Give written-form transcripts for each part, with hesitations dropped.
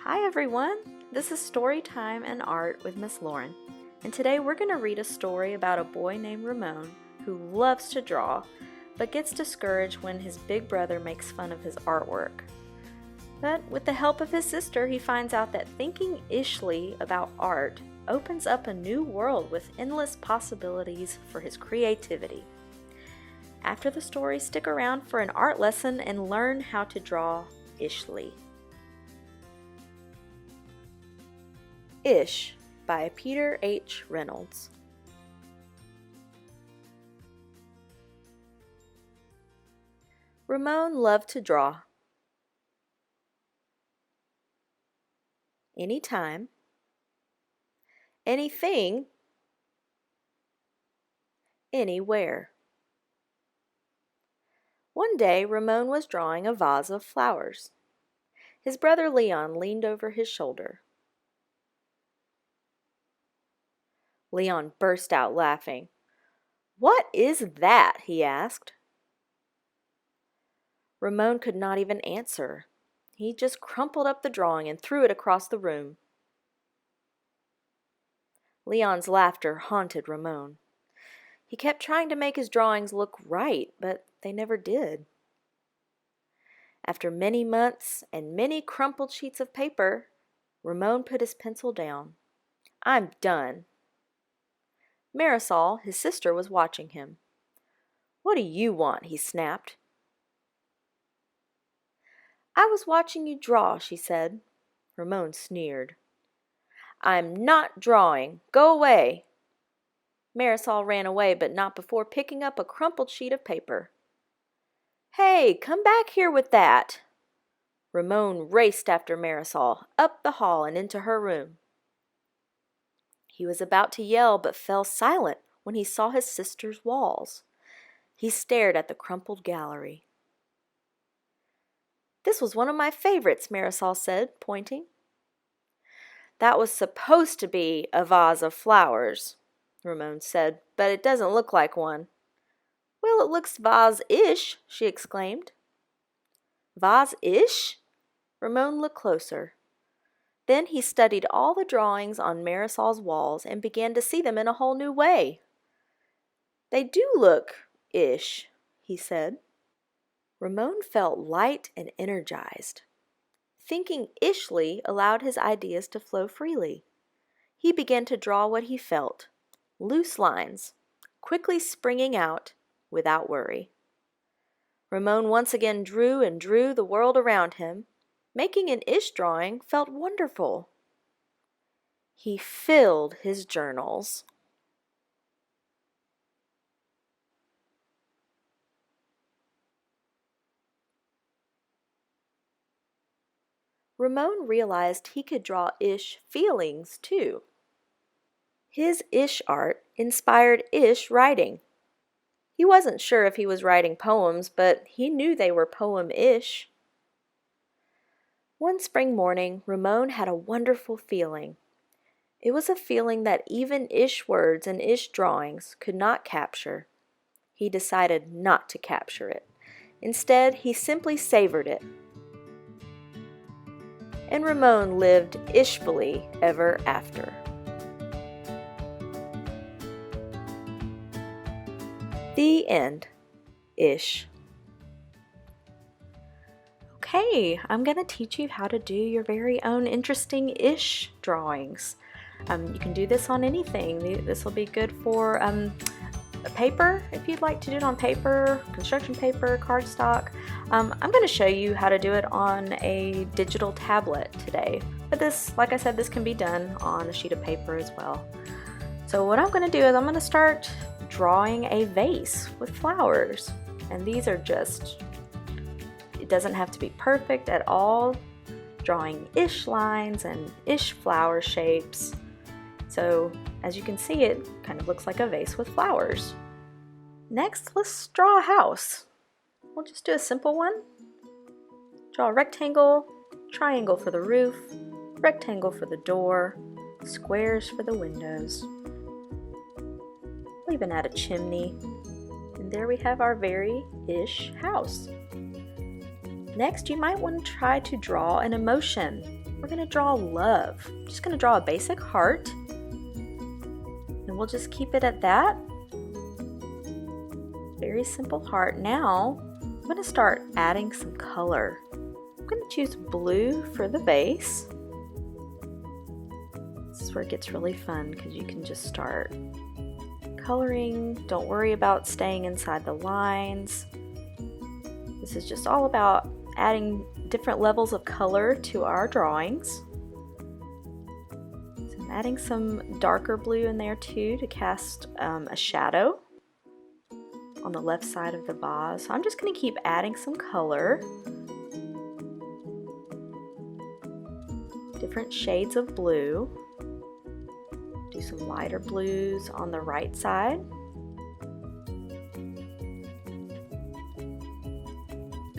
Hi everyone, this is Storytime and Art with Miss Lauren, and today we're going to read a story about a boy named Ramon who loves to draw, but gets discouraged when his big brother makes fun of his artwork. But with the help of his sister, he finds out that thinking ishly about art opens up a new world with endless possibilities for his creativity. After the story, stick around for an art lesson and learn how to draw ishly. Ish by Peter H. Reynolds. Ramon loved to draw. Anytime, anything, anywhere. One day, Ramon was drawing a vase of flowers. His brother Leon leaned over his shoulder. Leon burst out laughing. "What is that?" he asked. Ramon could not even answer. He just crumpled up the drawing and threw it across the room. Leon's laughter haunted Ramon. He kept trying to make his drawings look right, but they never did. After many months and many crumpled sheets of paper, Ramon put his pencil down. "I'm done." Marisol, his sister, was watching him. "What do you want?" he snapped. "I was watching you draw," she said. Ramon sneered. "I'm not drawing. Go away." Marisol ran away, but not before picking up a crumpled sheet of paper. "Hey, come back here with that!" Ramon raced after Marisol, up the hall and into her room. He was about to yell, but fell silent when he saw his sister's walls. He stared at the crumpled gallery. "This was one of my favorites," Marisol said, pointing. "That was supposed to be a vase of flowers," Ramon said, "but it doesn't look like one." "Well, it looks vase-ish," she exclaimed. "Vase-ish?" Ramon looked closer. Then he studied all the drawings on Marisol's walls and began to see them in a whole new way. "They do look ish," he said. Ramon felt light and energized. Thinking ishly allowed his ideas to flow freely. He began to draw what he felt, loose lines, quickly springing out without worry. Ramon once again drew and drew the world around him. Making an ish drawing felt wonderful. He filled his journals. Ramon realized he could draw ish feelings too. His ish art inspired ish writing. He wasn't sure if he was writing poems, but he knew they were poem-ish. One spring morning, Ramon had a wonderful feeling. It was a feeling that even ish words and ish drawings could not capture. He decided not to capture it. Instead, he simply savored it. And Ramon lived ishfully ever after. The end. Ish. Okay, I'm going to teach you how to do your very own interesting ish drawings. You can do this on anything. This will be good for paper, if you'd like to do it on paper, construction paper, cardstock. I'm going to show you how to do it on a digital tablet today. But this, like I said, this can be done on a sheet of paper as well. So what I'm going to do is I'm going to start drawing a vase with flowers. And these are just, it doesn't have to be perfect at all. Drawing ish lines and ish flower shapes. So as you can see, it kind of looks like a vase with flowers. Next, let's draw a house. We'll just do a simple one. Draw a rectangle, triangle for the roof, rectangle for the door, squares for the windows. We'll even add a chimney. And there we have our very ish house. Next, you might want to try to draw an emotion. we're going to draw love. I'm just going to draw a basic heart, and we'll just keep it at that. Very simple heart. Now, I'm going to start adding some color. I'm going to choose blue for the base. This is where it gets really fun because you can just start coloring. Don't worry about staying inside the lines. This is just all about adding different levels of color to our drawings. So I'm adding some darker blue in there too to cast a shadow on the left side of the vase. So I'm just going to keep adding some color. Different shades of blue. Do some lighter blues on the right side.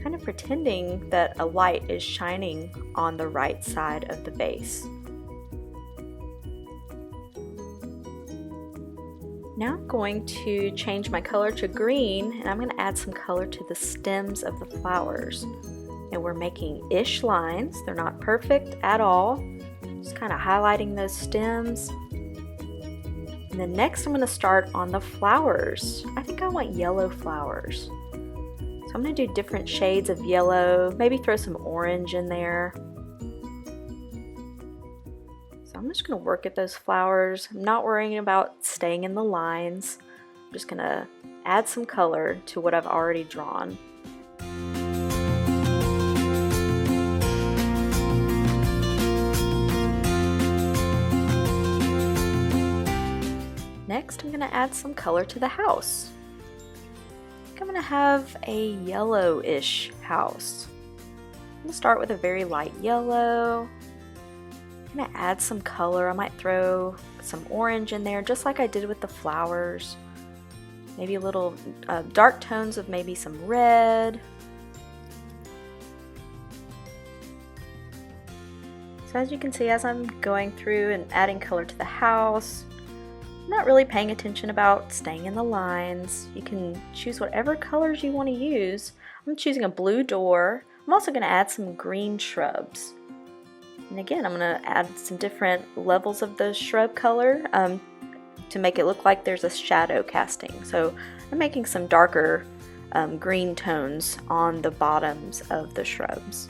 Kind of pretending that a light is shining on the right side of the vase. Now I'm going to change my color to green, and I'm going to add some color to the stems of the flowers. And we're making ish lines. They're not perfect at all. Just kind of highlighting those stems. And then next I'm going to start on the flowers. I think I want yellow flowers. So I'm going to do different shades of yellow, maybe throw some orange in there. So I'm just going to work at those flowers. I'm not worrying about staying in the lines. I'm just going to add some color to what I've already drawn. Next, I'm going to add some color to the house. I think I'm going to have a yellowish house. I'm going to start with a very light yellow. I'm going to add some color. I might throw some orange in there, just like I did with the flowers. Maybe a little dark tones of maybe some red. So as you can see, as I'm going through and adding color to the house, I'm not really paying attention about staying in the lines. You can choose whatever colors you want to use. I'm choosing a blue door. I'm also going to add some green shrubs. And again, I'm going to add some different levels of the shrub color to make it look like there's a shadow casting. So I'm making some darker green tones on the bottoms of the shrubs.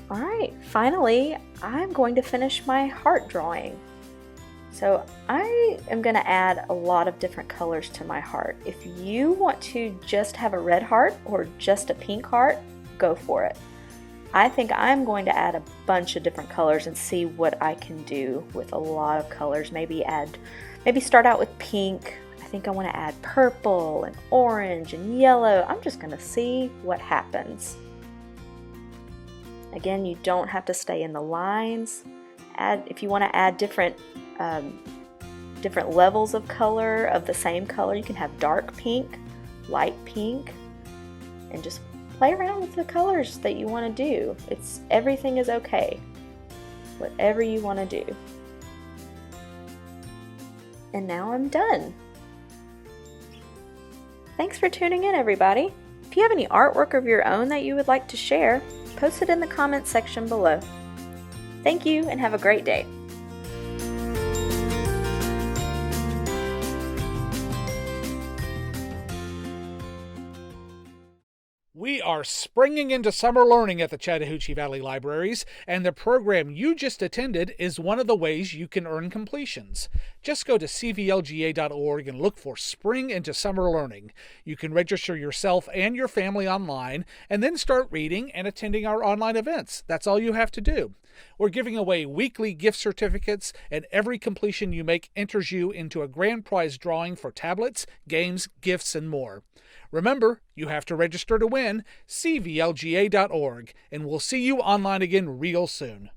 Alright, finally, I'm going to finish my heart drawing. So I am going to add a lot of different colors to my heart. If you want to just have a red heart or just a pink heart, go for it. I think I'm going to add a bunch of different colors and see what I can do with a lot of colors. Maybe start out with pink. I think I want to add purple and orange and yellow. I'm just going to see what happens. Again, you don't have to stay in the lines. If you want to add different levels of color of the same color, you can have dark pink, light pink, and just play around with the colors that you want to do. Everything is okay. Whatever you want to do. And now I'm done. Thanks for tuning in, everybody. If you have any artwork of your own that you would like to share, post it in the comments section below. Thank you and have a great day. We are springing into summer learning at the Chattahoochee Valley Libraries, and the program you just attended is one of the ways you can earn completions. Just go to cvlga.org and look for Spring into Summer Learning. You can register yourself and your family online, and then start reading and attending our online events. That's all you have to do. We're giving away weekly gift certificates, and every completion you make enters you into a grand prize drawing for tablets, games, gifts, and more. Remember, you have to register to win, cvlga.org, and we'll see you online again real soon.